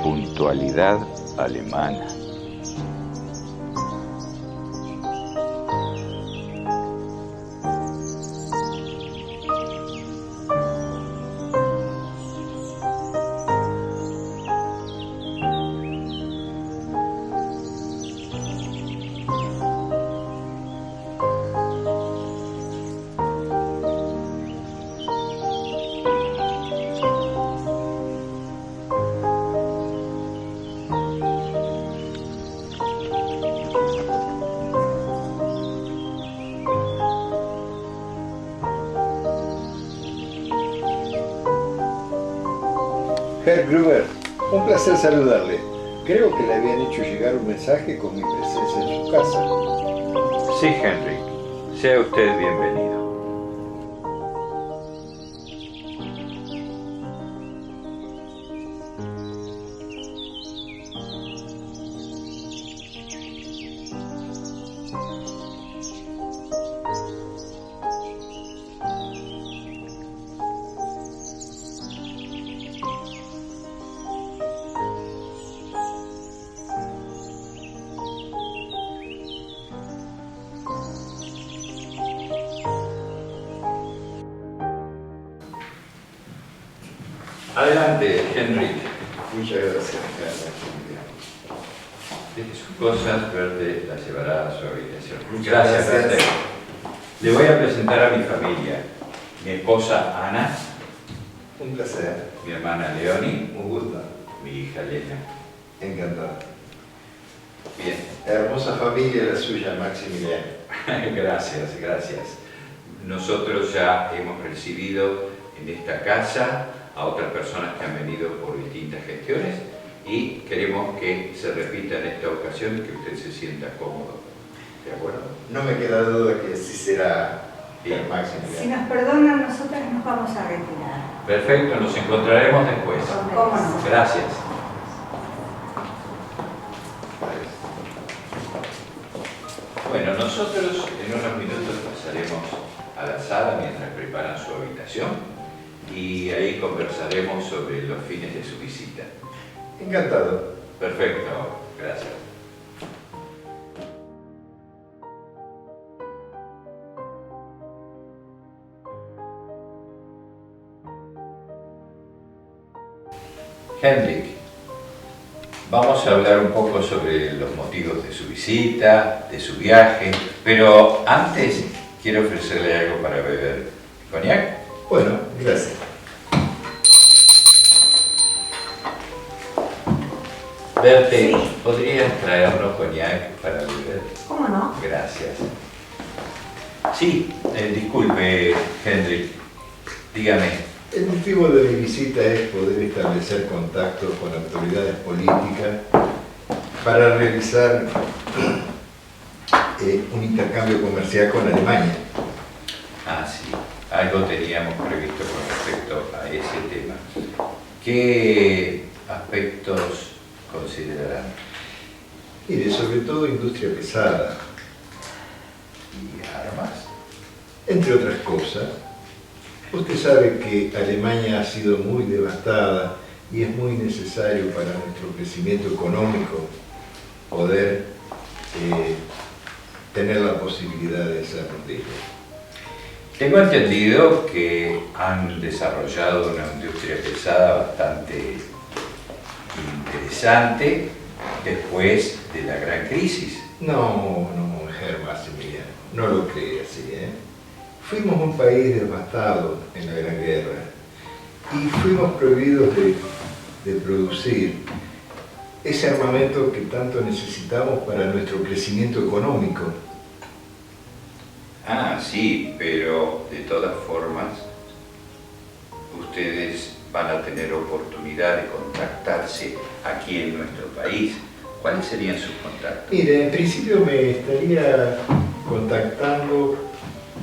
Puntualidad alemana. Gruber, un placer saludarle. Creo que le habían hecho llegar un mensaje con mi presencia en su casa. Sí, Henry. Sea usted bienvenido. Adelante, Henry. Muchas gracias. Deje sus cosas, Bertie las llevará a su habitación. Muchas Gracias, gracias. Bertie. Le voy a presentar a mi familia. Mi esposa Ana, Un placer. mi hermana Leonie, Un gusto. mi hija Elena. Encantado. Bien. Hermosa familia la suya, Maximiliano. Gracias, gracias. Nosotros ya hemos recibido en esta casa a otras personas que han venido por distintas gestiones y queremos que se repita en esta ocasión y que usted se sienta cómodo. ¿De acuerdo? No me queda duda que así será, Bien. Si Maximiliano. nos perdonan, nosotras nos vamos a retirar. Perfecto, nos encontraremos después. ¿Cómo no? Gracias. Bueno, nosotros en unos minutos pasaremos a la sala mientras preparan su habitación y ahí conversaremos sobre los fines de su visita. Encantado. Perfecto, gracias. Henrik, vamos a hablar un poco sobre los motivos de su visita, de su viaje, pero antes quiero ofrecerle algo para beber. ¿Cognac? Bueno, gracias. Bertie, Sí. ¿podrías traernos cognac para beber? ¿Cómo no? Gracias. Sí, disculpe, Henrik. Dígame. El motivo de mi visita es poder establecer contactos con autoridades políticas para realizar un intercambio comercial con Alemania. Ah, sí. Algo teníamos previsto con respecto a ese tema. ¿Qué aspectos considerarán? Mire, sobre todo industria pesada, ¿Y armas? entre otras cosas. Usted sabe que Alemania ha sido muy devastada y es muy necesario para nuestro crecimiento económico poder tener la posibilidad de desarrollo. Tengo entendido que han desarrollado una industria pesada bastante interesante después de la gran crisis. No, Herr Maximiliano, no lo cree así, ¿eh? Fuimos un país devastado en la Gran Guerra y fuimos prohibidos de producir ese armamento que tanto necesitamos para nuestro crecimiento económico. Ah, sí, pero de todas formas, ustedes van a tener oportunidad de contactarse aquí en nuestro país. ¿Cuáles serían sus contactos? Mire, en principio me estaría contactando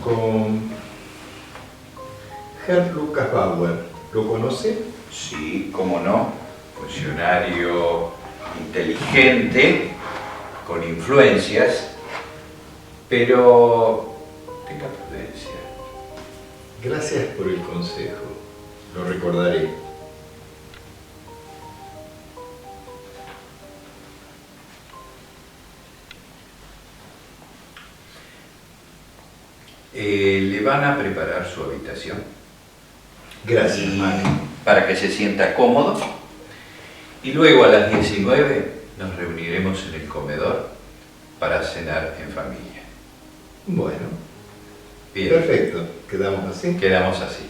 con Herr Lucas Bauer. ¿Lo conoce? Sí, cómo no, funcionario inteligente, con influencias, pero tenga prudencia. Gracias por el consejo. Lo recordaré. Le van a preparar su habitación. Gracias, Max. Para que se sienta cómodo. Y luego a las 19 nos reuniremos en el comedor para cenar en familia. Bueno, Bien, perfecto. ¿Quedamos así? quedamos así.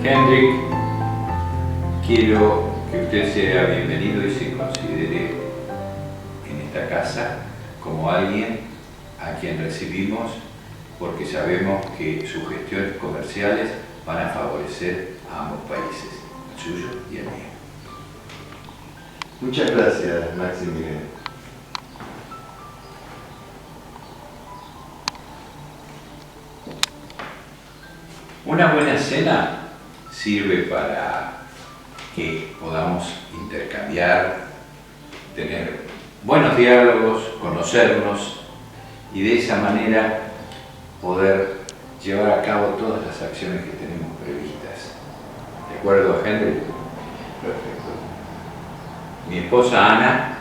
Hendrik, quiero que usted sea bienvenido y se considere en esta casa como alguien a quien recibimos porque sabemos que sus gestiones comerciales van a favorecer a ambos países, el suyo y el mío. Muchas gracias, Maximiliano. Una buena cena sirve para que podamos intercambiar, tener buenos diálogos, conocernos y de esa manera poder llevar a cabo todas las acciones que tenemos previstas. ¿De acuerdo, Henry? Perfecto. Mi esposa Ana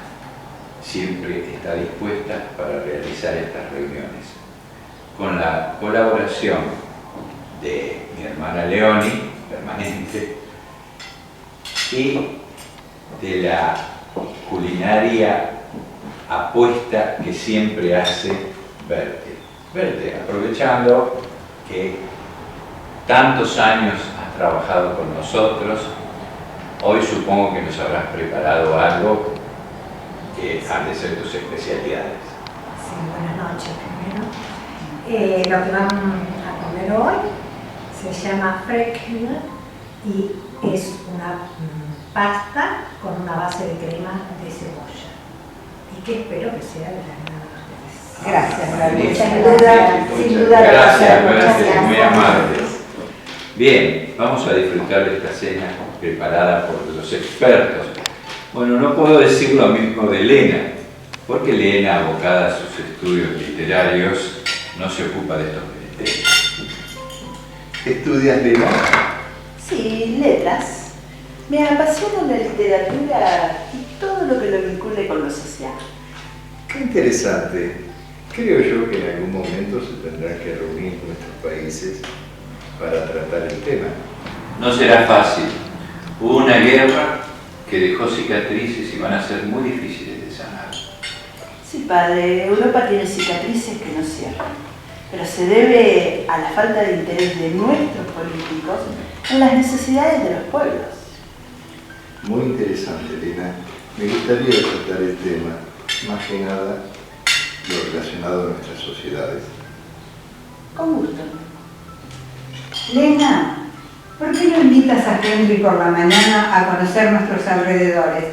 siempre está dispuesta para realizar estas reuniones. Con la colaboración de mi hermana Leoni, permanente, y de la culinaria apuesta que siempre hace Bertie. Bertie, aprovechando que tantos años has trabajado con nosotros, hoy supongo que nos habrás preparado algo que han de ser tus especialidades. Sí, buenas noches primero. Lo que vamos a comer hoy se llama Freckner y es una pasta con una base de crema de cebolla y que espero que sea de la nada de ustedes. Gracias, Gabriela. Sin duda, Gracias, muy amables. Bien, vamos a disfrutar de esta cena preparada por los expertos. Bueno, no puedo decir lo mismo de Elena, porque Elena, abocada a sus estudios literarios, no se ocupa de estos ministerios. ¿Estudias, Lena? Sí, letras. Me apasiona la literatura y todo lo que lo vincule con lo social. Qué interesante. Creo yo que en algún momento se tendrán que reunir nuestros países para tratar el tema. No será fácil. Hubo una guerra que dejó cicatrices y van a ser muy difíciles de sanar. Sí, padre, Europa tiene cicatrices que no cierran, pero se debe a la falta de interés de nuestros políticos en las necesidades de los pueblos. Muy interesante, Elena. Me gustaría tratar el tema, más que nada, lo relacionado a nuestras sociedades. Con gusto. Lena, ¿por qué no invitas a Henry por la mañana a conocer nuestros alrededores?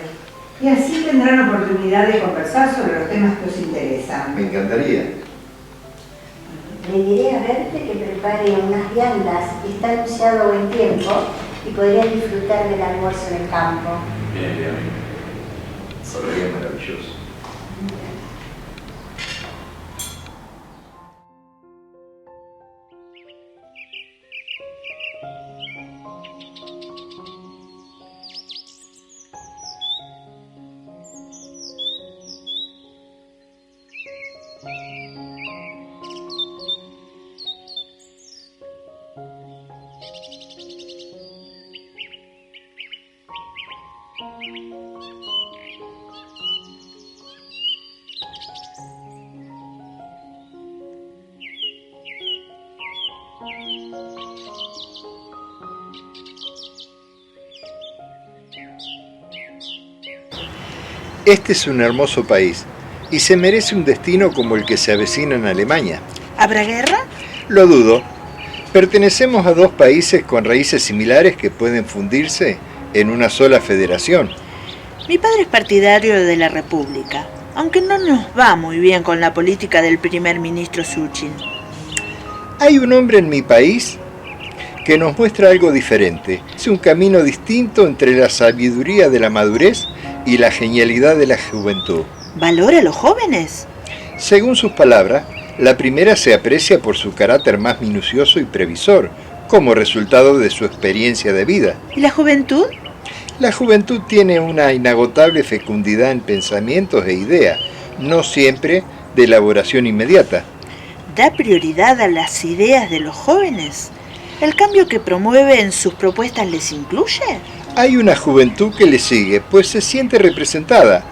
Y así tendrán oportunidad de conversar sobre los temas que os interesan. Me encantaría. Le diré a Bertie que prepare unas viandas, está anunciado buen tiempo y podrías disfrutar del almuerzo en el campo. Bien, bien. Sería maravilloso. Este es un hermoso país y se merece un destino como el que se avecina en Alemania. ¿Habrá guerra? Lo dudo. Pertenecemos a dos países con raíces similares que pueden fundirse en una sola federación. Mi padre es partidario de la República, aunque no nos va muy bien con la política del primer ministro Suchin. Hay un hombre en mi país que nos muestra algo diferente. Es un camino distinto entre la sabiduría de la madurez y la genialidad de la juventud. ¿Valora a los jóvenes? Según sus palabras, la primera se aprecia por su carácter más minucioso y previsor, como resultado de su experiencia de vida. ¿Y la juventud? La juventud tiene una inagotable fecundidad en pensamientos e ideas, no siempre de elaboración inmediata. ¿Da prioridad a las ideas de los jóvenes? ¿El cambio que promueve en sus propuestas les incluye? Hay una juventud que le sigue, pues se siente representada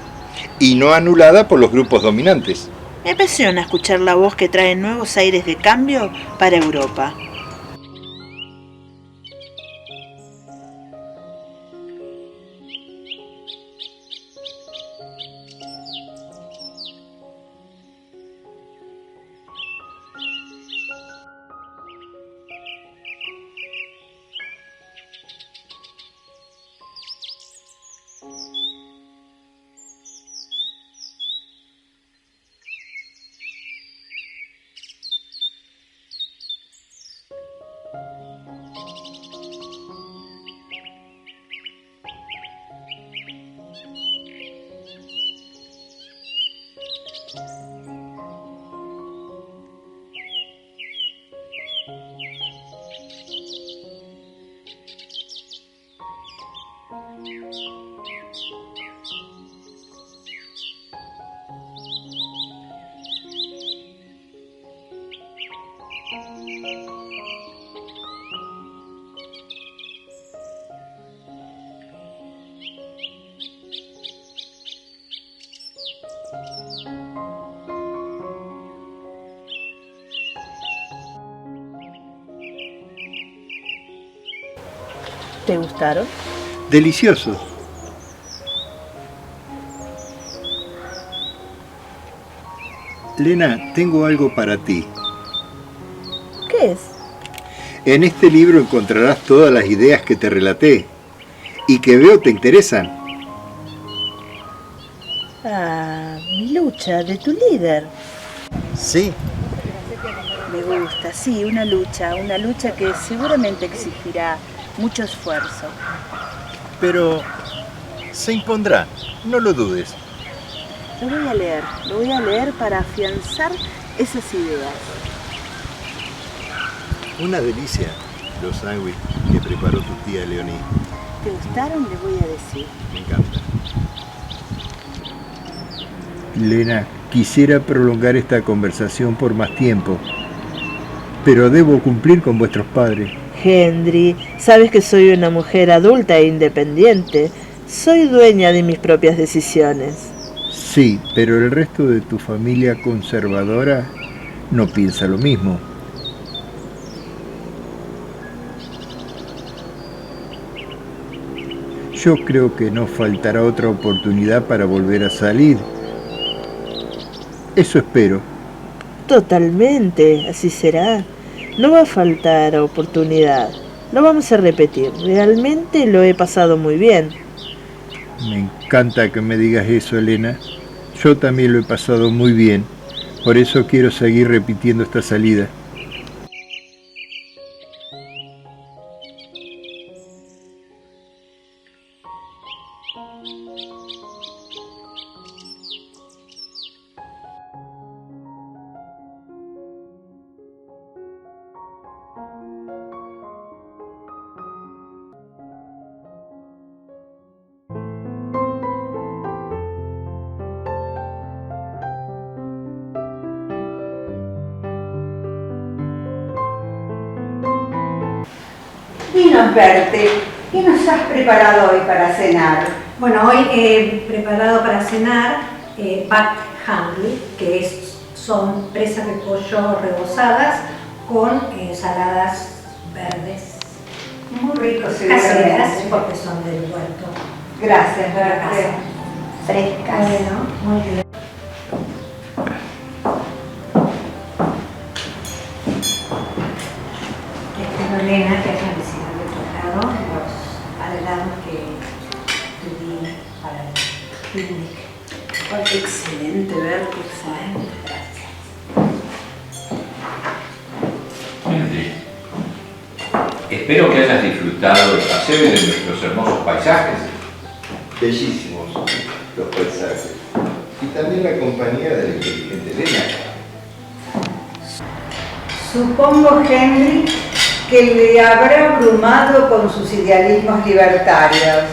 y no anulada por los grupos dominantes. Me apasiona escuchar la voz que trae nuevos aires de cambio para Europa. ¿Te gustaron? Deliciosos. Lena, tengo algo para ti. ¿Qué es? En este libro encontrarás todas las ideas que te relaté y que veo te interesan. Ah, mi lucha, de tu líder. Sí. Me gusta, sí, una lucha que seguramente exigirá mucho esfuerzo. Pero se impondrá, no lo dudes. Lo voy a leer para afianzar esas ideas. Una delicia los sándwiches que preparó tu tía Leonie. ¿Te gustaron? Le voy a decir. Me encanta. Lena, quisiera prolongar esta conversación por más tiempo, pero debo cumplir con vuestros padres. Henry, sabes que soy una mujer adulta e independiente. Soy dueña de mis propias decisiones. Sí, pero el resto de tu familia conservadora no piensa lo mismo. Yo creo que no faltará otra oportunidad para volver a salir. Eso espero. Totalmente, así será. No va a faltar oportunidad. Lo vamos a repetir. Realmente lo he pasado muy bien. Me encanta que me digas eso, Elena. Yo también lo he pasado muy bien. Por eso quiero seguir repitiendo esta salida. Dinos, Bertie, ¿qué nos has preparado hoy para cenar? Bueno, hoy he preparado para cenar bat hangli, que son presas de pollo rebozadas con ensaladas verdes. Muy rico, Caseras, seguramente. porque son del huerto. Gracias, de la Bertie. casa. Frescas. Bueno, muy bien. Elena, que haya recibido de tu lado los adelantos que pedí para el picnic. Excelente, Bertie, excelente. Henry, espero que hayas disfrutado del paseo y de nuestros hermosos paisajes. Bellísimos los paisajes. Y también la compañía de la inteligente Elena. Supongo, Henry, que le habrá abrumado con sus idealismos libertarios.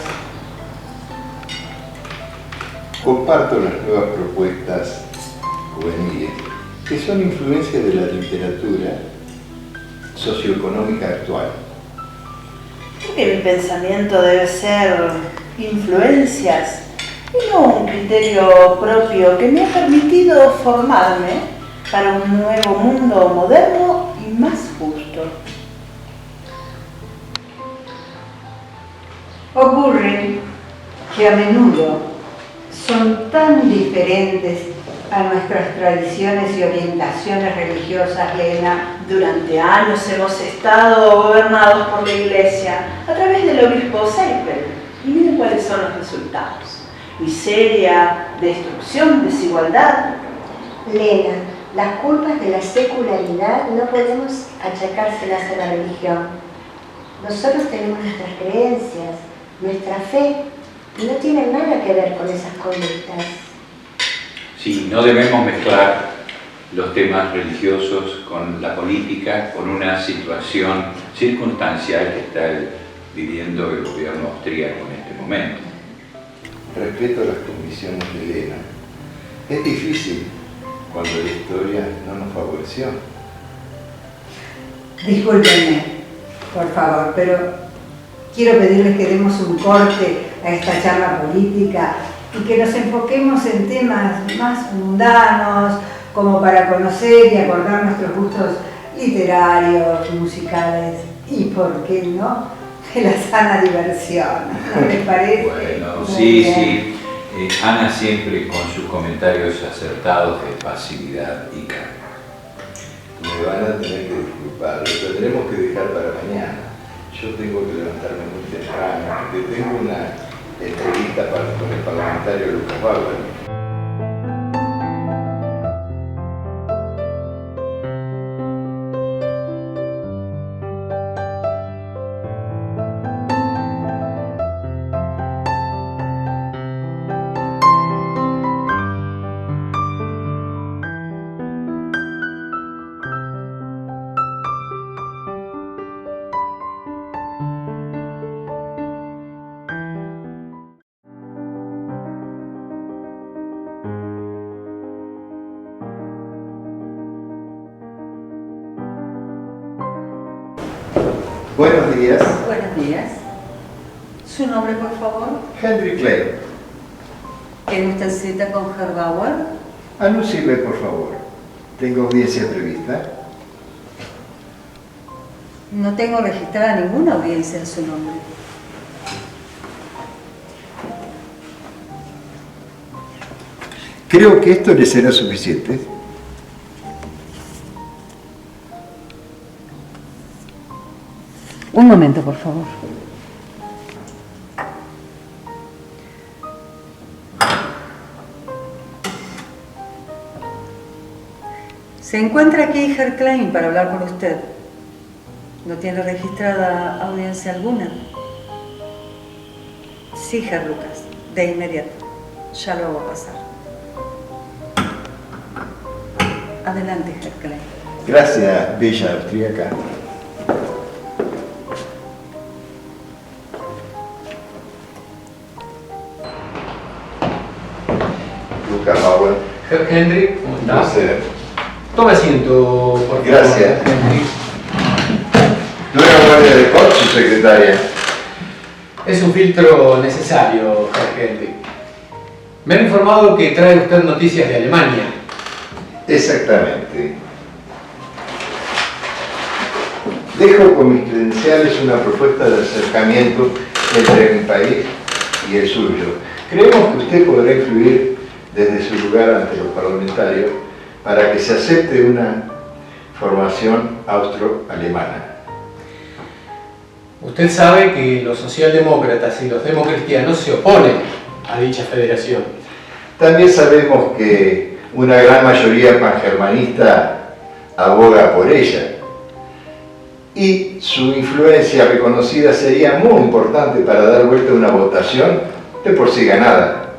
Comparto las nuevas propuestas juveniles, que son influencia de la literatura socioeconómica actual. Creo que mi pensamiento debe ser influencias y no un criterio propio que me ha permitido formarme para un nuevo mundo moderno y más justo. Ocurre que a menudo son tan diferentes a nuestras tradiciones y orientaciones religiosas, Lena. Durante años hemos estado gobernados por la Iglesia a través del obispo Seipel y miren cuáles son los resultados. Miseria, destrucción, desigualdad. Lena, las culpas de la secularidad no podemos achacárselas a la religión. Nosotros tenemos nuestras creencias, nuestra fe, y no tienen nada que ver con esas conductas. Sí, no debemos mezclar los temas religiosos con la política, con una situación circunstancial que está viviendo el gobierno austríaco en este momento. Respeto a las convicciones de Elena. Es difícil cuando la historia no nos favoreció. Discúlpenme, por favor, pero quiero pedirles que demos un corte a esta charla política y que nos enfoquemos en temas más mundanos, como para conocer y acordar nuestros gustos literarios, musicales y, ¿por qué no?, de la sana diversión. ¿No les parece? Bueno, sí. Ana siempre con sus comentarios acertados de pasividad y calma. Me van a tener que disculpar, lo tendremos que dejar para mañana. Yo tengo que levantarme muy temprano, porque tengo una entrevista con el parlamentario Lucas Bauer. Buenos días. Buenos días. ¿Su nombre, por favor? Henry Clay. ¿Tiene usted cita con Herr Bauer? Anúncieme, por favor. ¿Tengo audiencia prevista? No tengo registrada ninguna audiencia en su nombre. Creo que esto le será suficiente. Un momento, por favor. Se encuentra aquí Herr Klein para hablar con usted. ¿No tiene registrada audiencia alguna? Sí, Herr Lucas, de inmediato. Ya lo hago pasar. Adelante, Herr Klein. Gracias, bella austríaca. Lucas Bauer. Herr Hendrik, ¿cómo Un está? placer. Tome asiento, por favor. Gracias. Hendrik. Nueva guardia de corps, su secretaria. Es un filtro necesario, Herr Hendrik. Me han informado que trae usted noticias de Alemania. Exactamente. Dejo con mis credenciales una propuesta de acercamiento entre mi país y el suyo. Creemos que usted podrá influir desde su lugar ante los parlamentarios para que se acepte una formación austro-alemana. Usted sabe que los socialdemócratas y los democristianos se oponen a dicha federación. También sabemos que una gran mayoría pangermanista aboga por ella. Y su influencia reconocida sería muy importante para dar vuelta a una votación de por sí ganada.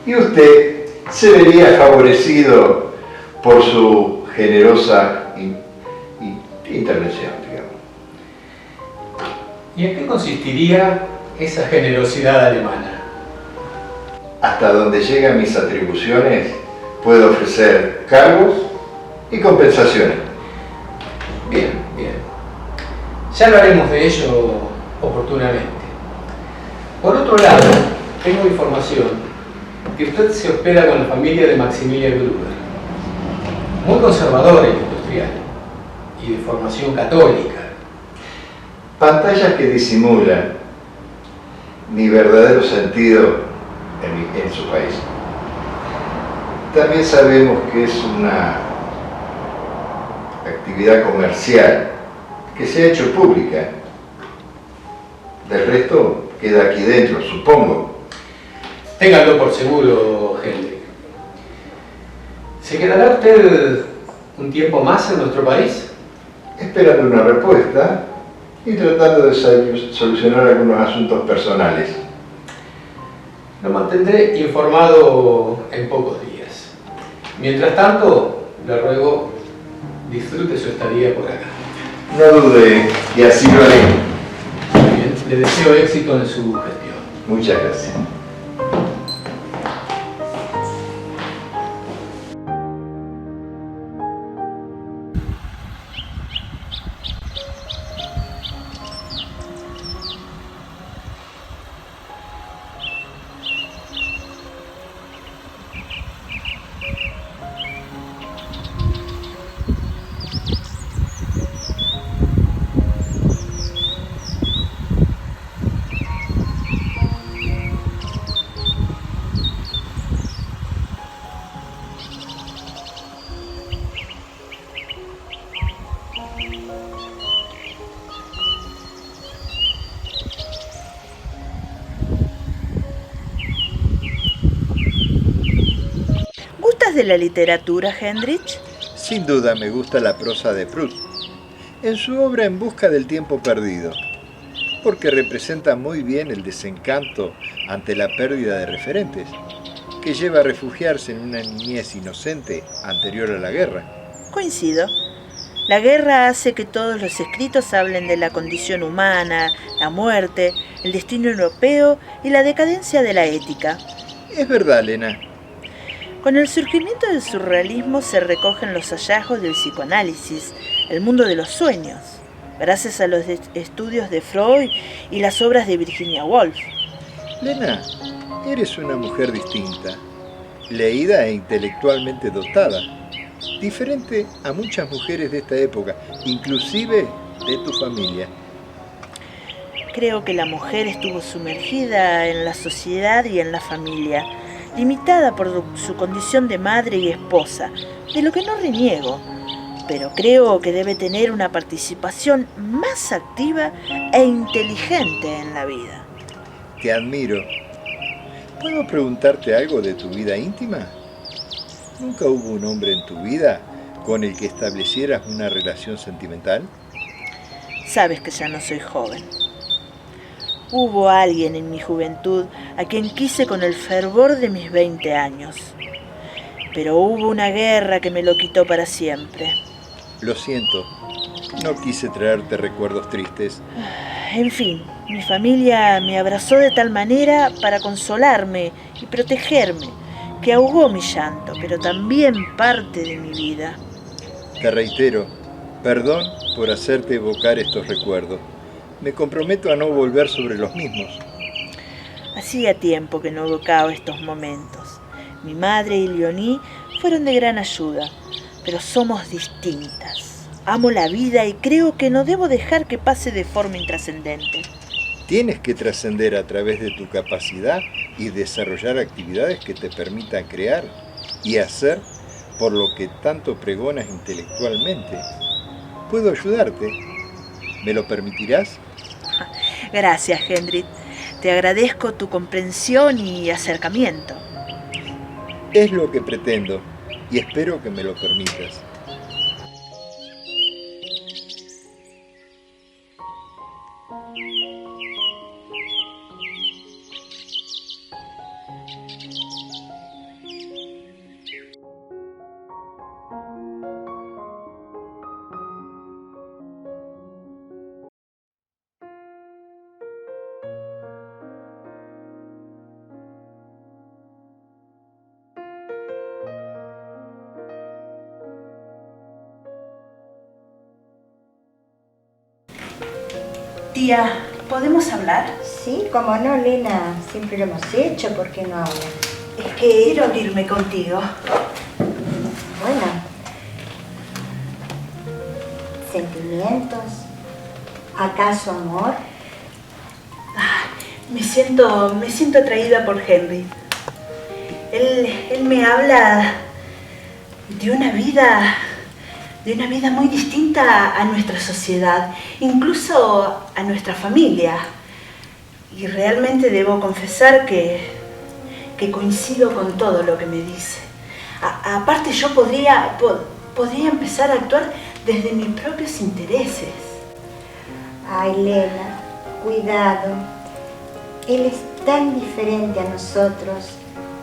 Y usted se vería favorecido por su generosa intervención, digamos. ¿Y en qué consistiría esa generosidad alemana? Hasta donde llegan mis atribuciones, puedo ofrecer cargos y compensaciones. Bien, bien. Ya hablaremos de ello oportunamente. Por otro lado, tengo información que usted se hospeda con la familia de Maximilian Gruber, muy conservador e industrial y de formación católica. Pantallas que disimulan mi verdadero sentido en su país. También sabemos que es una actividad comercial que se ha hecho pública. Del resto queda aquí dentro, supongo. Ténganlo por seguro, Hendrik. ¿Se quedará usted un tiempo más en nuestro país? Esperando una respuesta y tratando de solucionar algunos asuntos personales. Lo mantendré informado en pocos días. Mientras tanto, le ruego disfrute su estadía por acá. No dude que así lo haré. Muy bien, le deseo éxito en su gestión. Muchas gracias. ¿De la literatura, Hendrich? Sin duda me gusta la prosa de Proust, en su obra En busca del tiempo perdido, porque representa muy bien el desencanto ante la pérdida de referentes, que lleva a refugiarse en una niñez inocente anterior a la guerra. Coincido. La guerra hace que todos los escritos hablen de la condición humana, la muerte, el destino europeo y la decadencia de la ética. Es verdad, Lena. Con el surgimiento del surrealismo se recogen los hallazgos del psicoanálisis, el mundo de los sueños, gracias a los estudios de Freud y las obras de Virginia Woolf. Lena, eres una mujer distinta, leída e intelectualmente dotada, diferente a muchas mujeres de esta época, inclusive de tu familia. Creo que la mujer estuvo sumergida en la sociedad y en la familia, limitada por su condición de madre y esposa, de lo que no reniego, pero creo que debe tener una participación más activa e inteligente en la vida. Te admiro. ¿Puedo preguntarte algo de tu vida íntima? ¿Nunca hubo un hombre en tu vida con el que establecieras una relación sentimental? Sabes que ya no soy joven. Hubo alguien en mi juventud a quien quise con el fervor de mis 20 años. Pero hubo una guerra que me lo quitó para siempre. Lo siento, no quise traerte recuerdos tristes. En fin, mi familia me abrazó de tal manera para consolarme y protegerme, que ahogó mi llanto, pero también parte de mi vida. Te reitero, perdón por hacerte evocar estos recuerdos. Me comprometo a no volver sobre los mismos. Hacía tiempo que no evocaba estos momentos. Mi madre y Leonie fueron de gran ayuda, pero somos distintas. Amo la vida y creo que no debo dejar que pase de forma intrascendente. Tienes que trascender a través de tu capacidad y desarrollar actividades que te permitan crear y hacer por lo que tanto pregonas intelectualmente. ¿Puedo ayudarte? ¿Me lo permitirás? Gracias, Hendrik. Te agradezco tu comprensión y acercamiento. Es lo que pretendo y espero que me lo permitas. Tía, ¿podemos hablar? Sí, como no, Lena, siempre lo hemos hecho, ¿por qué no ahora? Es que quiero irme contigo. Bueno, sentimientos, ¿acaso amor? Me siento atraída por Henry. Él me habla de una vida muy distinta a nuestra sociedad, incluso a nuestra familia. Y realmente debo confesar que coincido con todo lo que me dice. Aparte, yo podría empezar a actuar desde mis propios intereses. Ay, Lena, cuidado. Él es tan diferente a nosotros.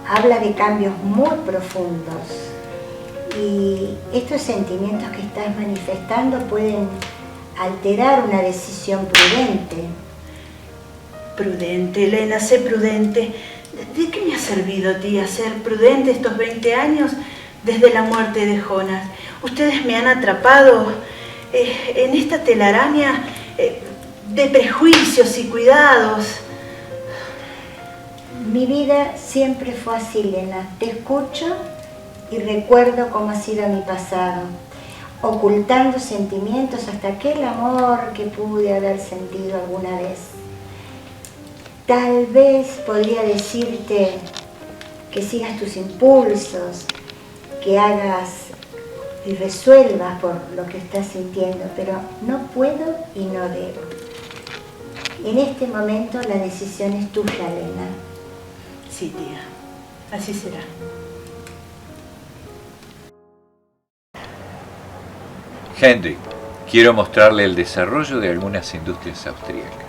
Habla de cambios muy profundos. Y estos sentimientos que estás manifestando pueden alterar una decisión prudente. Prudente, Elena, sé prudente. ¿De qué me ha servido, tía, ser prudente estos 20 años desde la muerte de Jonas? Ustedes me han atrapado en esta telaraña de prejuicios y cuidados. Mi vida siempre fue así, Elena. Te escucho y recuerdo cómo ha sido mi pasado, ocultando sentimientos hasta aquel amor que pude haber sentido alguna vez. Tal vez podría decirte que sigas tus impulsos, que hagas y resuelvas por lo que estás sintiendo, pero no puedo y no debo. En este momento la decisión es tuya, Elena. Sí, tía, así será. Hendrik, quiero mostrarle el desarrollo de algunas industrias austríacas.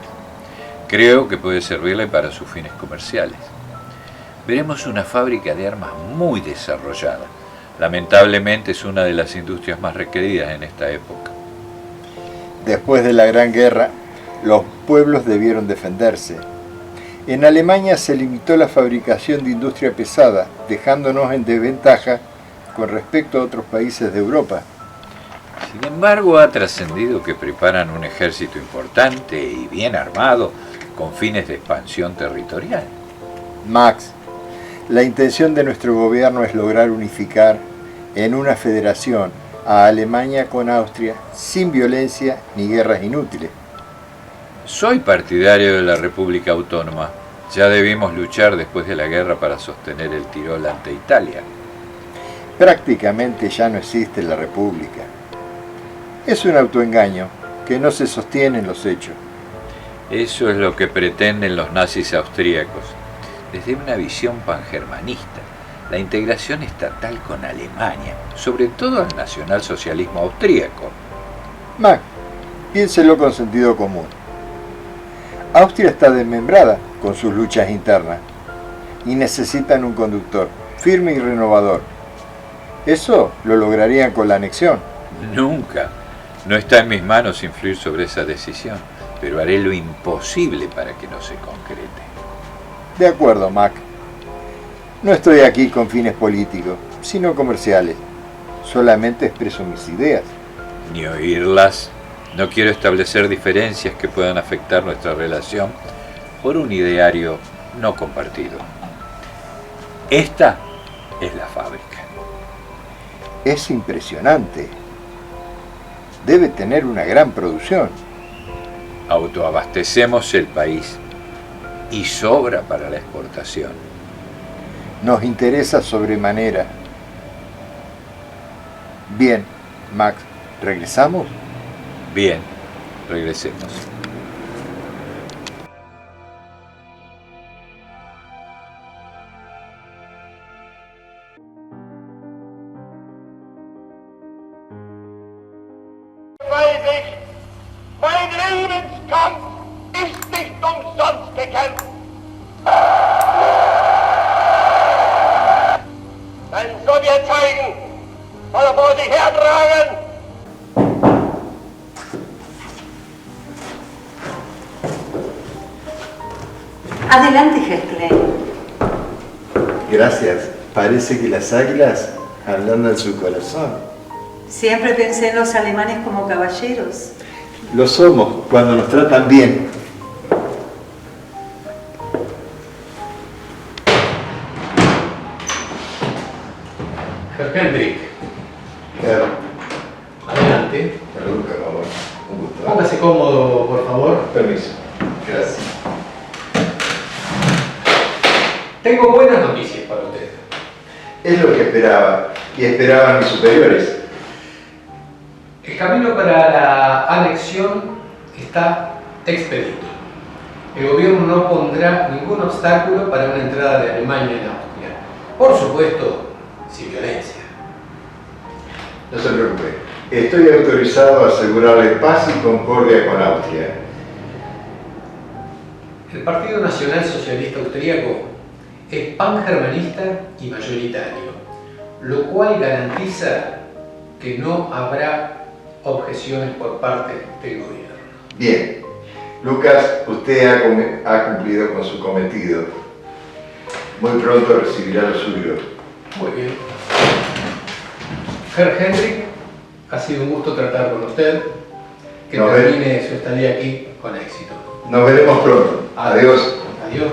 Creo que puede servirle para sus fines comerciales. Veremos una fábrica de armas muy desarrollada. Lamentablemente es una de las industrias más requeridas en esta época. Después de la Gran Guerra, los pueblos debieron defenderse. En Alemania se limitó la fabricación de industria pesada, dejándonos en desventaja con respecto a otros países de Europa. Sin embargo, ha trascendido que preparan un ejército importante y bien armado con fines de expansión territorial. Max, la intención de nuestro gobierno es lograr unificar en una federación a Alemania con Austria sin violencia ni guerras inútiles. Soy partidario de la República Autónoma. Ya debimos luchar después de la guerra para sostener el Tirol ante Italia. Prácticamente ya no existe la República. Es un autoengaño que no se sostiene en los hechos. Eso es lo que pretenden los nazis austríacos. Desde una visión pangermanista, la integración estatal con Alemania, sobre todo al nacionalsocialismo austríaco. Max, piénselo con sentido común. Austria está desmembrada con sus luchas internas y necesitan un conductor firme y renovador. Eso lo lograrían con la anexión. Nunca. No está en mis manos influir sobre esa decisión, pero haré lo imposible para que no se concrete. De acuerdo, Mac. No estoy aquí con fines políticos, sino comerciales. Solamente expreso mis ideas. Ni oírlas. No quiero establecer diferencias que puedan afectar nuestra relación por un ideario no compartido. Esta es la fábrica. Es impresionante. Debe tener una gran producción. Autoabastecemos el país y sobra para la exportación. Nos interesa sobremanera. Bien, Max, ¿regresamos? Bien, regresemos. Weil sich mein Lebenskampf ist nicht umsonst gekämpft. Wenn Sowjet zeigen, soll er vor sich hertragen. Adelante, Herr. Gracias. Parece que las águilas hablan en su corazón. Siempre pensé en los alemanes como caballeros. Lo somos cuando nos tratan bien. Herr Hendrik, adelante. Salud, por favor. Un gusto. Póngase cómodo, por favor. Permiso. Gracias. Tengo buenas noticias para usted. Es lo que esperaba, y esperaban mis superiores. El camino para la anexión está expedito. El gobierno no pondrá ningún obstáculo para una entrada de Alemania en Austria. Por supuesto, sin violencia. No se preocupe. Estoy autorizado a asegurarle paz y concordia con Austria. El Partido Nacional Socialista Austríaco es pangermanista y mayoritario. lo cual garantiza que no habrá objeciones por parte del gobierno. Bien, Lucas, usted ha cumplido con su cometido. Muy pronto recibirá lo suyo. Muy bien. Herr Henrik, ha sido un gusto tratar con usted. Que termine su estadía aquí con éxito. Nos veremos pronto. Adiós. Adiós.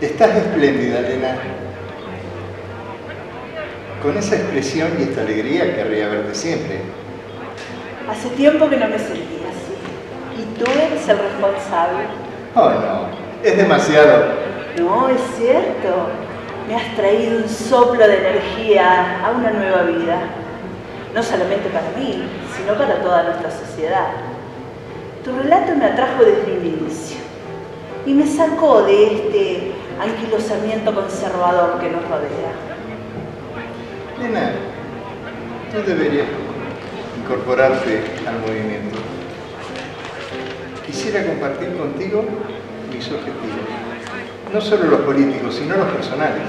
Estás espléndida, Elena. Con esa expresión y esta alegría querría verte siempre. Hace tiempo que no me sentía así. Y tú eres el responsable. Oh, no. Es demasiado. No, es cierto. Me has traído un soplo de energía a una nueva vida. No solamente para mí, sino para toda nuestra sociedad. Tu relato me atrajo desde el inicio y me sacó de este anquilosamiento conservador que nos rodea. Elena, tú deberías incorporarte al movimiento. Quisiera compartir contigo mis objetivos. No solo los políticos, sino los personales.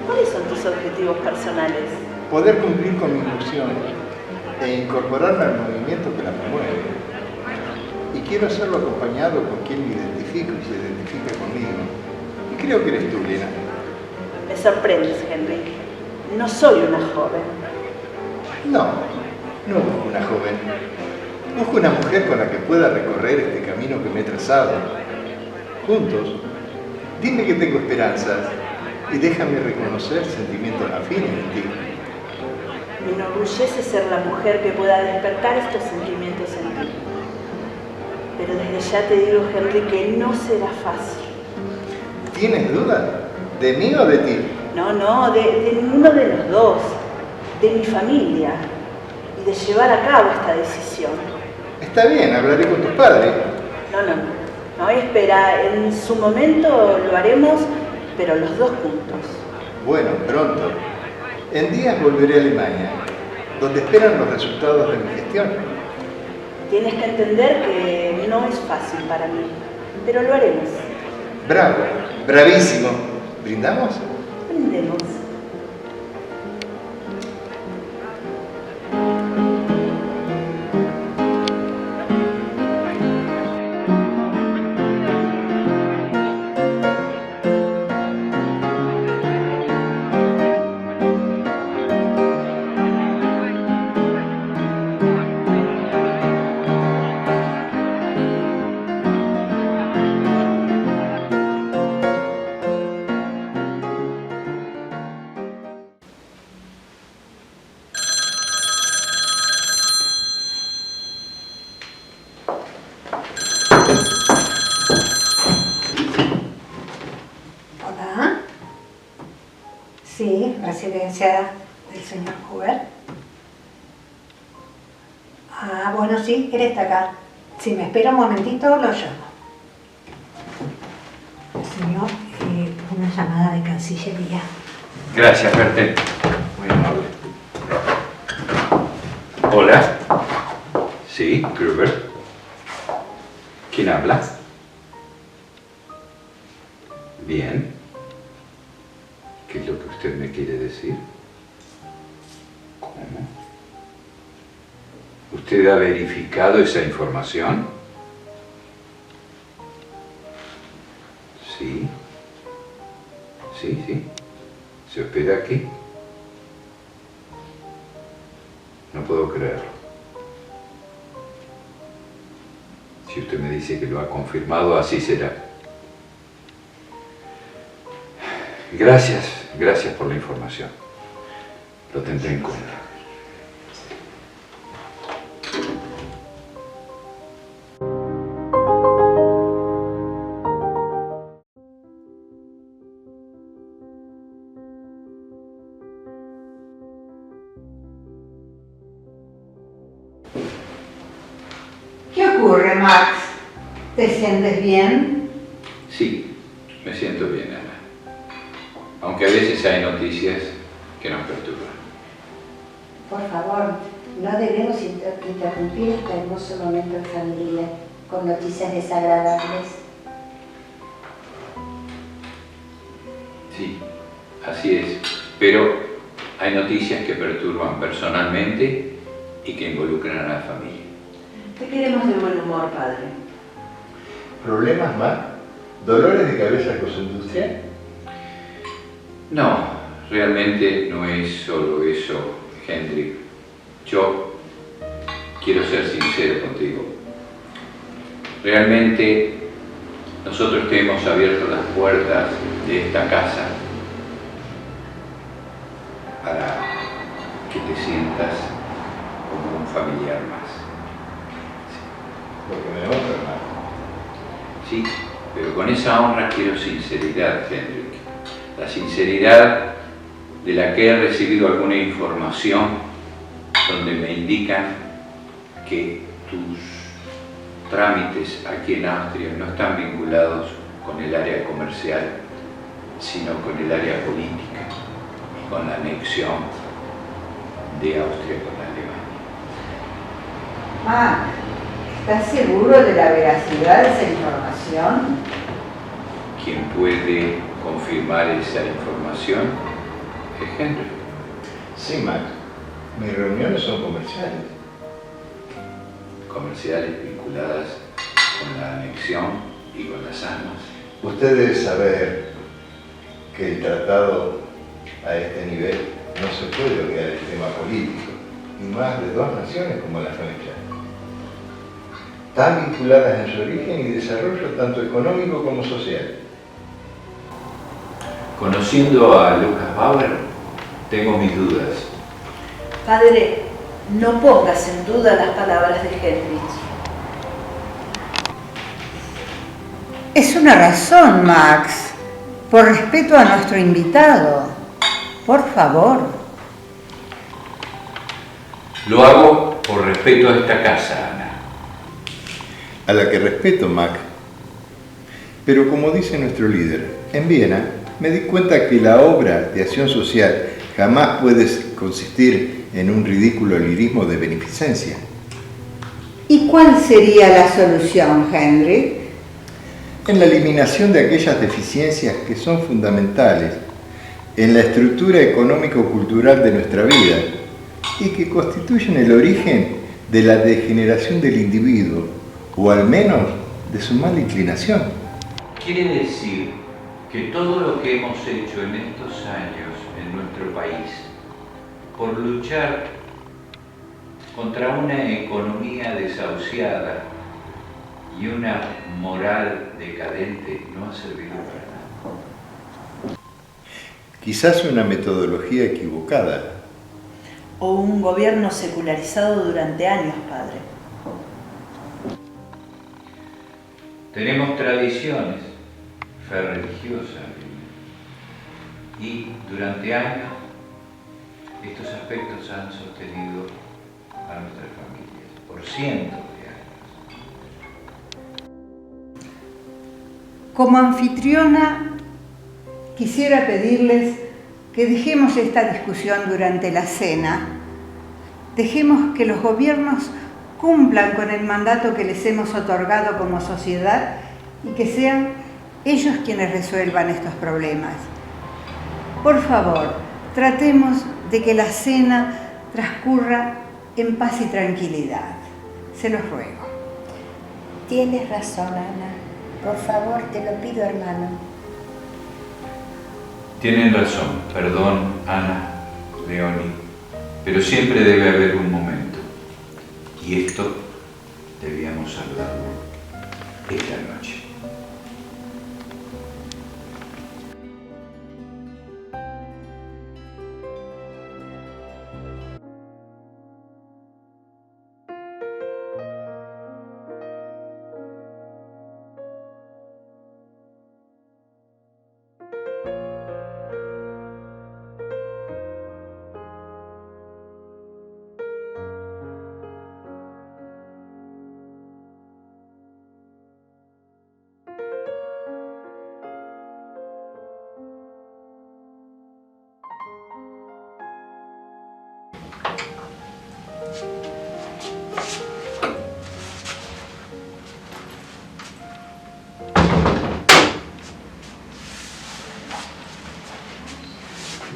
¿Cuáles son tus objetivos personales? Poder cumplir con mi ilusión e incorporarla al movimiento que la promueve. Y quiero hacerlo acompañado con quien me identifico y se identifica conmigo. Y creo que eres tú, Elena. Me sorprendes, Henry. No soy una joven. No busco una joven. Busco una mujer con la que pueda recorrer este camino que me he trazado. Juntos. Dime que tengo esperanzas y déjame reconocer sentimientos afines en ti. Me enorgullece ser la mujer que pueda despertar estos sentimientos en ti. Pero desde ya te digo, Henry, que no será fácil. ¿Tienes duda? ¿De mí o de ti? No, de ninguno de los dos. De mi familia. Y de llevar a cabo esta decisión. Está bien, hablaré con tus padres. No, espera. En su momento lo haremos, pero los dos juntos. Bueno, pronto. En días volveré a Alemania, donde esperan los resultados de mi gestión. Tienes que entender que no es fácil para mí, pero lo haremos. Bravo, bravísimo. ¿Brindamos? Brindemos. Sí, residencia del señor Hoover. Ah, bueno, sí, él está acá. Si me espera un momentito, lo llamo. Señor, una llamada de Cancillería. Gracias, Bertel. Muy amable. Hola. Sí, Gruber. ¿Quién habla? Bien. ¿Qué es lo que usted me quiere decir? ¿Cómo? ¿Usted ha verificado esa información? Sí. Sí, sí. ¿Se hospeda aquí? No puedo creerlo. Si usted me dice que lo ha confirmado, así será. Gracias por la información. Lo tendré en cuenta. ¿Qué ocurre, Max? ¿Te sientes bien? Sí, me siento bien, Ana. Aunque a veces hay noticias que nos perturban. Por favor, no debemos interrumpir este hermoso momento en familia con noticias desagradables. Sí, así es. Pero hay noticias que perturban personalmente y que involucran a la familia. Te queremos de buen humor, padre. ¿Problemas más? ¿Dolores de cabeza posindustrial? No, realmente no es solo eso, Hendrik. Yo quiero ser sincero contigo. Realmente nosotros te hemos abierto las puertas de esta casa para que te sientas como un familiar más. Lo que me honra, hermano. Sí, pero con esa honra quiero sinceridad, Hendrik. La sinceridad de la que he recibido alguna información donde me indican que tus trámites aquí en Austria no están vinculados con el área comercial, sino con el área política y con la anexión de Austria con Alemania. Max, ¿estás seguro de la veracidad de esa información? Quien puede confirmar esa información es Henry. Sí, Max. Mis reuniones son comerciales. Comerciales vinculadas con la anexión y con las armas. Usted debe saber que el tratado a este nivel no se puede olvidar el tema político, y más de dos naciones como las nuestras, tan vinculadas en su origen y desarrollo tanto económico como social. Conociendo a Lucas Bauer, tengo mis dudas. Padre, no pongas en duda las palabras de Hendrik. Es una razón, Max. Por respeto a nuestro invitado. Por favor. Lo hago por respeto a esta casa, Ana. A la que respeto, Mac. Pero como dice nuestro líder, en Viena me di cuenta que la obra de acción social jamás puede consistir en un ridículo lirismo de beneficencia. ¿Y cuál sería la solución, Henry? En la eliminación de aquellas deficiencias que son fundamentales en la estructura económico-cultural de nuestra vida y que constituyen el origen de la degeneración del individuo, o al menos de su mala inclinación. Quiere decir que todo lo que hemos hecho en estos años en nuestro país por luchar contra una economía desahuciada y una moral decadente no ha servido para nada. Quizás una metodología equivocada. O un gobierno secularizado durante años, padre. Tenemos tradiciones, fe religiosa, Y durante años estos aspectos han sostenido a nuestras familias, por cientos de años. Como anfitriona, quisiera pedirles que dejemos esta discusión durante la cena. Dejemos que los gobiernos cumplan con el mandato que les hemos otorgado como sociedad y que sean ellos quienes resuelvan estos problemas. Por favor, tratemos de que la cena transcurra en paz y tranquilidad. Se los ruego. Tienes razón, Ana. Por favor, te lo pido, hermano. Tienen razón, perdón, Ana, Leoni, pero siempre debe haber un momento. Y esto debíamos hablarlo esta noche.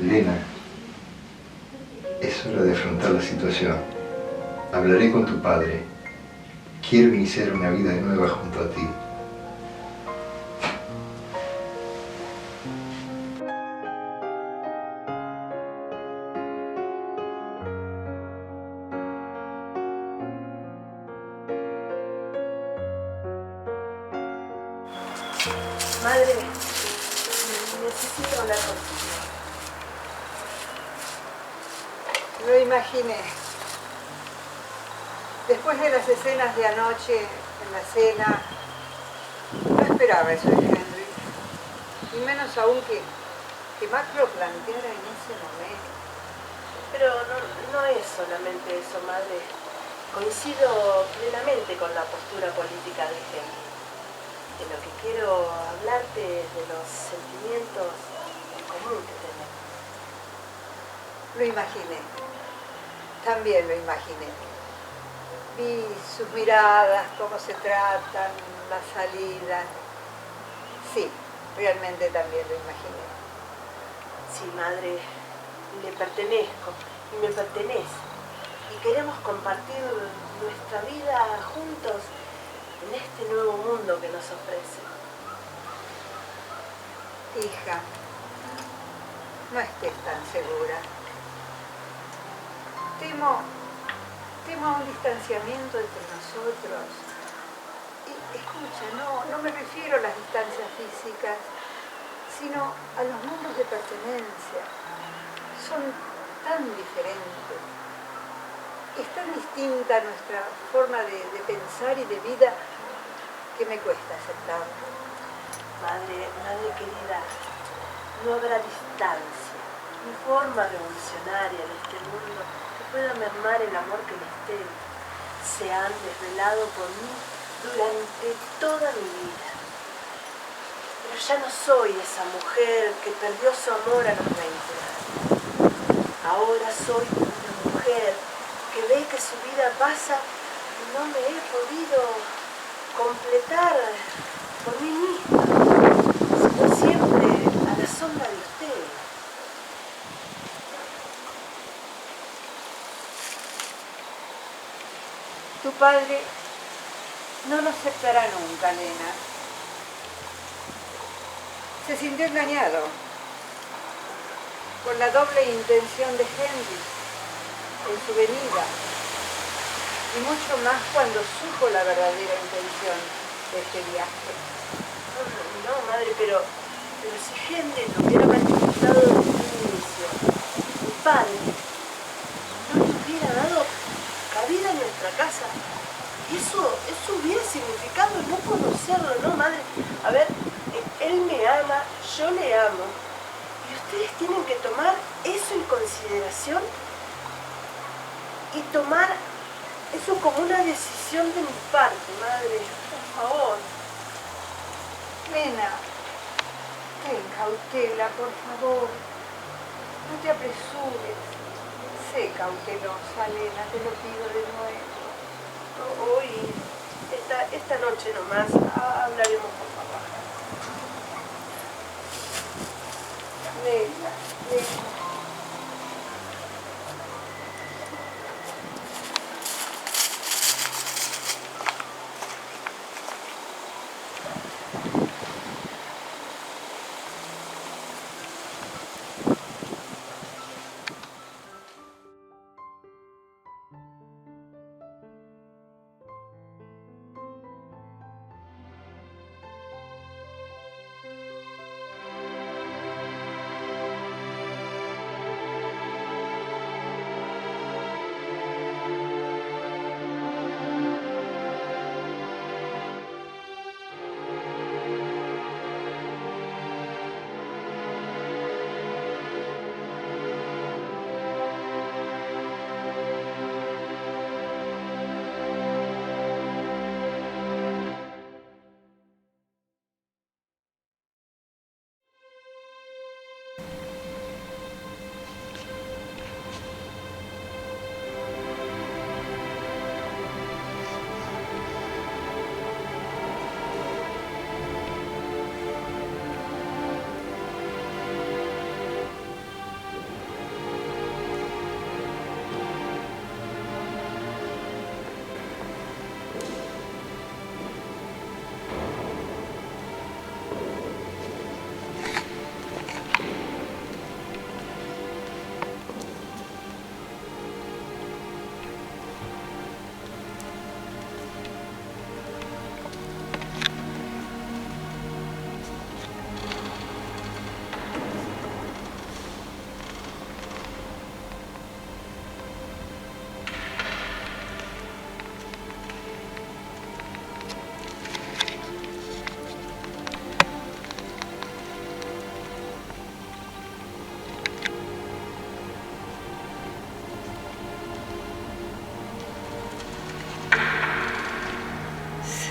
Lena, es hora de afrontar la situación. Hablaré con tu padre. Quiero iniciar una vida nueva junto a ti. Madre, necesito hablar contigo. Lo imaginé. Después de las escenas de anoche en la cena, no esperaba eso de Henry. Y menos aún que Mac lo planteara en ese momento. Pero no es solamente eso, madre. Coincido plenamente con la postura política de Henry. De lo que quiero hablarte es de los sentimientos en común que tenemos. Lo imaginé. También lo imaginé. Vi sus miradas, cómo se tratan, las salidas. Sí, realmente también lo imaginé. Sí, madre, le pertenezco y me pertenece. Y queremos compartir nuestra vida juntos en este nuevo mundo que nos ofrece. Hija, no estés tan segura. Temo un distanciamiento entre nosotros. Y escucha, no me refiero a las distancias físicas, sino a los mundos de pertenencia. Son tan diferentes. Es tan distinta nuestra forma de pensar y de vida que me cuesta aceptarlo. Madre querida, no habrá distancia ni forma revolucionaria de este mundo que pueda mermar el amor que les tengo. Se han desvelado por mí durante toda mi vida. Pero ya no soy esa mujer que perdió su amor a los 20 años. Ahora soy una mujer que ve que su vida pasa y no me he podido completar por mí misma, sino siempre a la sombra de ustedes. Tu padre no lo aceptará nunca, Lena. Se sintió engañado por la doble intención de Henry en su venida, y mucho más cuando supo la verdadera intención de este viaje. No, madre, pero si Henry lo hubiera manifestado desde un inicio, mi padre no le hubiera dado cabida en nuestra casa. Eso hubiera significado no conocerlo, ¿no, madre? A ver, él me ama, yo le amo, y ustedes que tomar eso en consideración y tomar eso como una decisión de mi parte, madre, por favor. Nena, ten cautela, por favor. No te apresures. Sé cautelosa, Elena, te lo pido de nuevo. Hoy, esta noche nomás, hablaremos por favor. Nena, nena.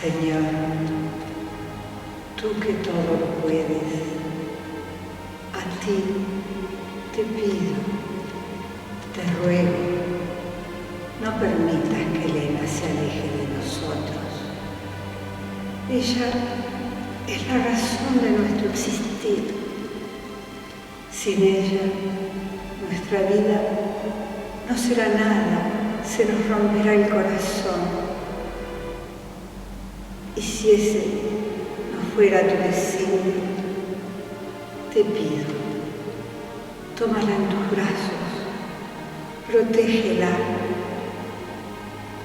Señor, tú que todo lo puedes, a ti te pido, te ruego, no permitas que Elena se aleje de nosotros. Ella es la razón de nuestro existir. Sin ella, nuestra vida no será nada, se nos romperá el corazón. Y si ese no fuera tu designio, te pido, tómala en tus brazos, protégela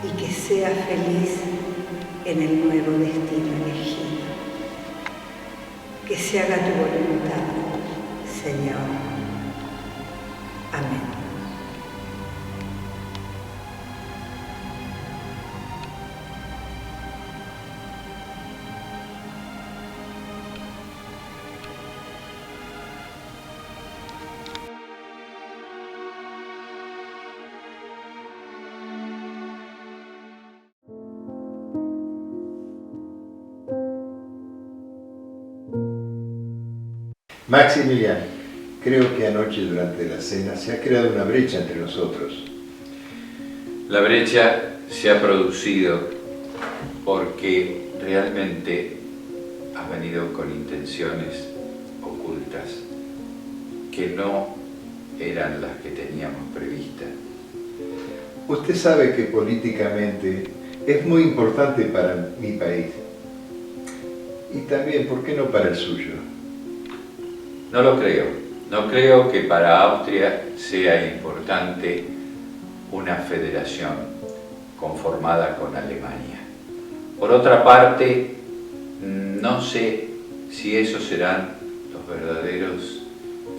y que sea feliz en el nuevo destino elegido. Que se haga tu voluntad, Señor. Amén. Maximiliano, creo que anoche durante la cena se ha creado una brecha entre nosotros. La brecha se ha producido porque realmente has venido con intenciones ocultas que no eran las que teníamos previstas. Usted sabe que políticamente es muy importante para mi país y también, ¿por qué no para el suyo? No lo creo. No creo que para Austria sea importante una federación conformada con Alemania. Por otra parte, no sé si esos serán los verdaderos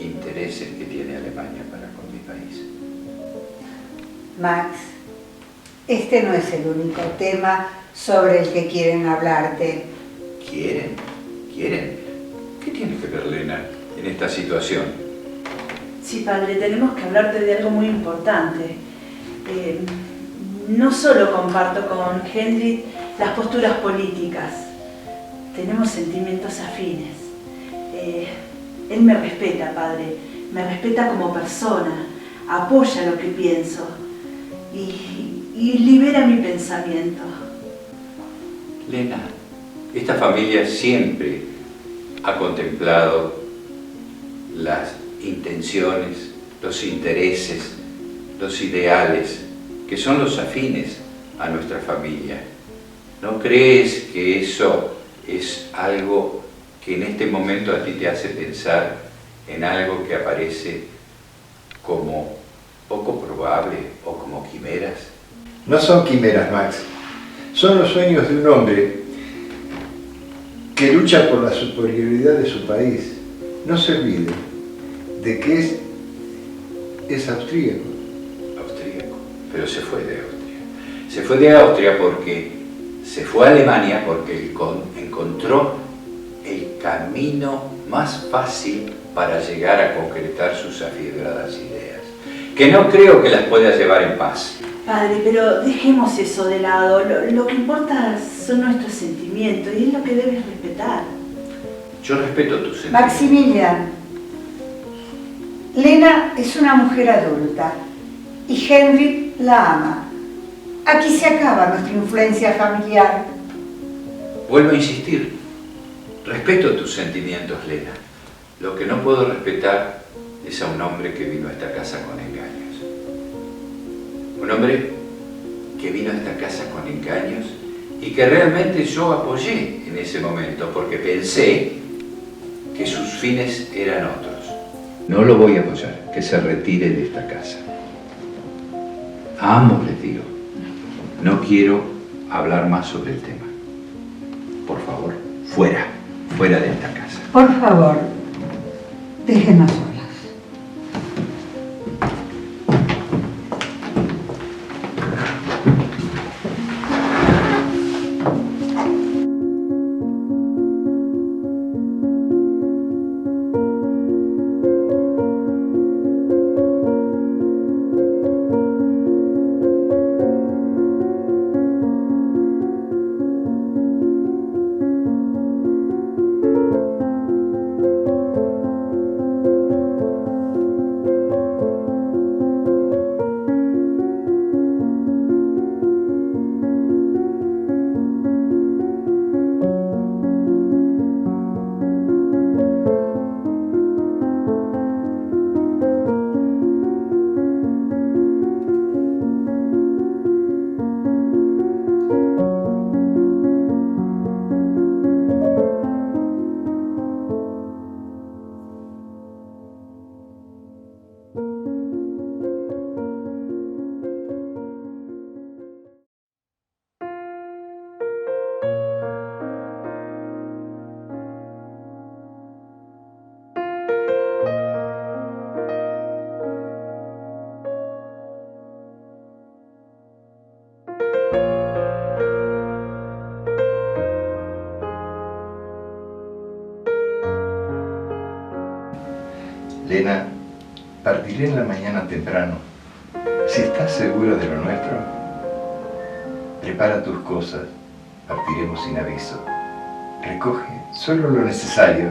intereses que tiene Alemania para con mi país. Max, este no es el único tema sobre el que quieren hablarte. ¿Quieren? ¿Quieren? ¿Qué tiene que ver Lena en esta situación? Sí, padre, tenemos que hablarte de algo muy importante. No solo comparto con Hendrik las posturas políticas, tenemos sentimientos afines. Él me respeta, padre, me respeta como persona, apoya lo que pienso y libera mi pensamiento. Lena, esta familia siempre ha contemplado las intenciones, los intereses, los ideales, que son los afines a nuestra familia. ¿No crees que eso es algo que en este momento a ti te hace pensar en algo que aparece como poco probable o como quimeras? No son quimeras, Max. Son los sueños de un hombre que lucha por la superioridad de su país. No se olvide de que es austríaco. Austríaco, pero se fue de Austria. Se fue de Austria porque se fue a Alemania porque encontró el camino más fácil para llegar a concretar sus afiebradas ideas, que no creo que las pueda llevar en paz. Padre, pero dejemos eso de lado. Lo que importa son nuestros sentimientos y es lo que debes respetar. Yo respeto tus sentimientos. Maximilian, Lena es una mujer adulta y Hendrik la ama. Aquí se acaba nuestra influencia familiar. Vuelvo a insistir, respeto tus sentimientos, Lena. Lo que no puedo respetar es a un hombre que vino a esta casa con engaños. Un hombre que vino a esta casa con engaños y que realmente yo apoyé en ese momento porque pensé que sus fines eran otros. No lo voy a apoyar, que se retire de esta casa. A ambos les digo, no quiero hablar más sobre el tema. Por favor, fuera de esta casa. Por favor, déjenos solas. Lena, partiré en la mañana temprano. Si estás segura de lo nuestro, prepara tus cosas. Partiremos sin aviso. Recoge solo lo necesario.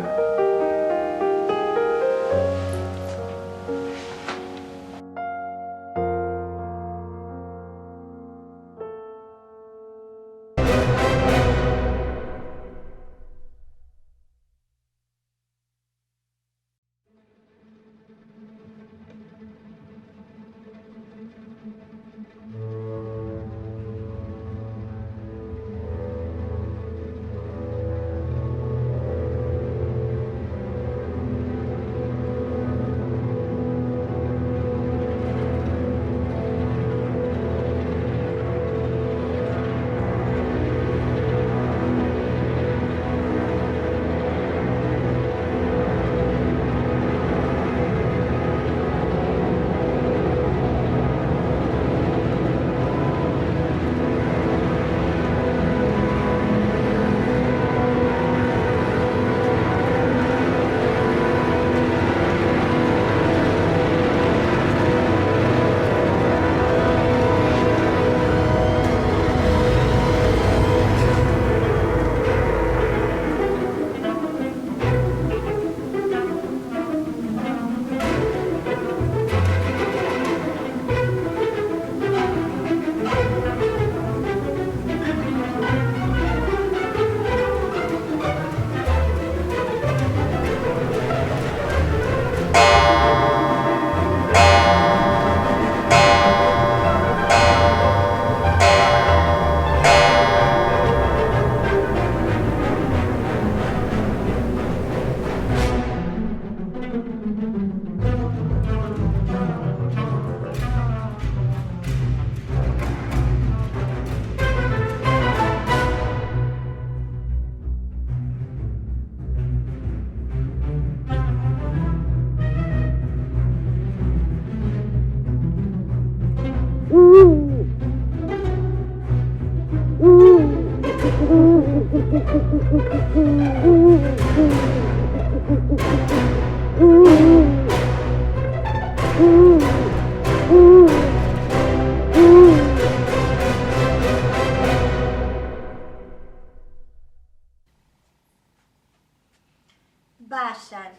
Vayan,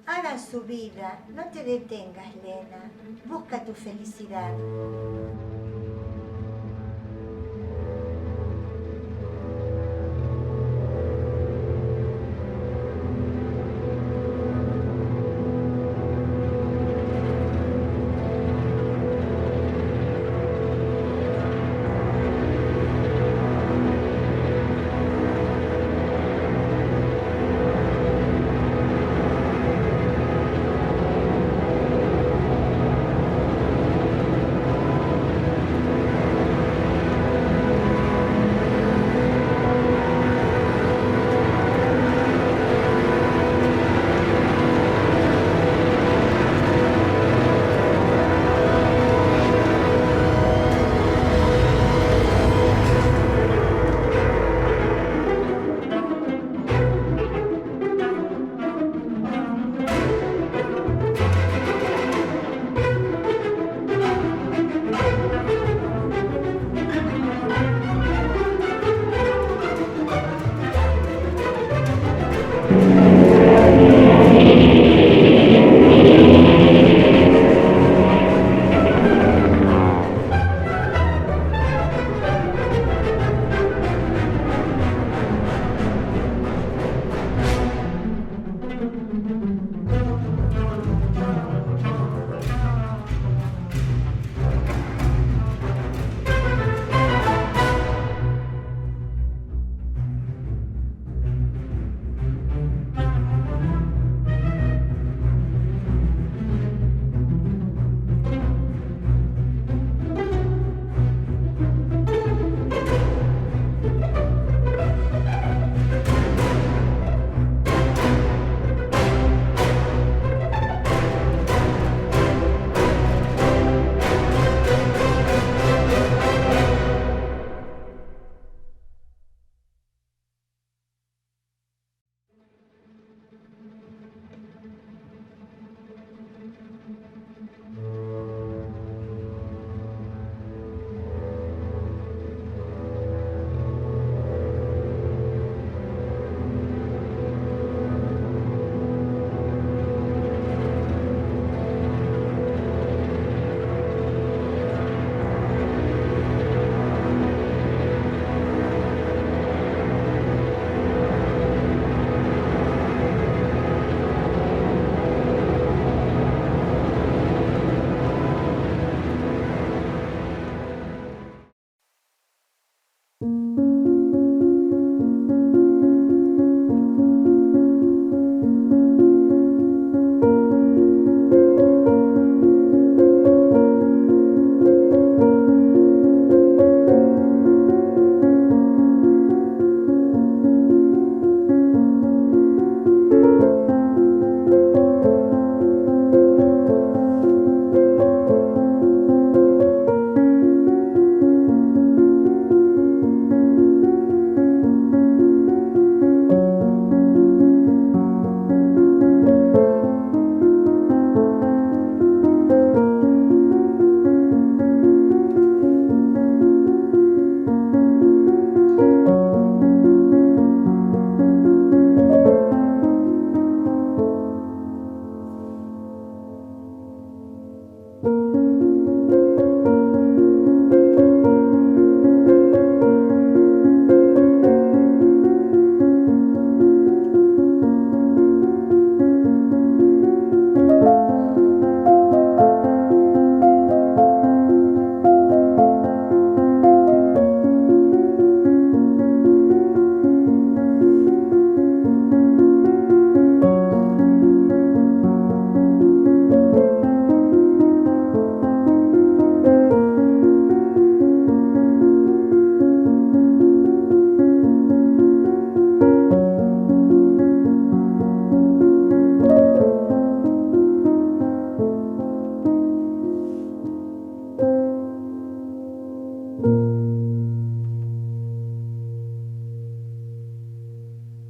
hagan su vida, no te detengas, Lena. Busca tu felicidad.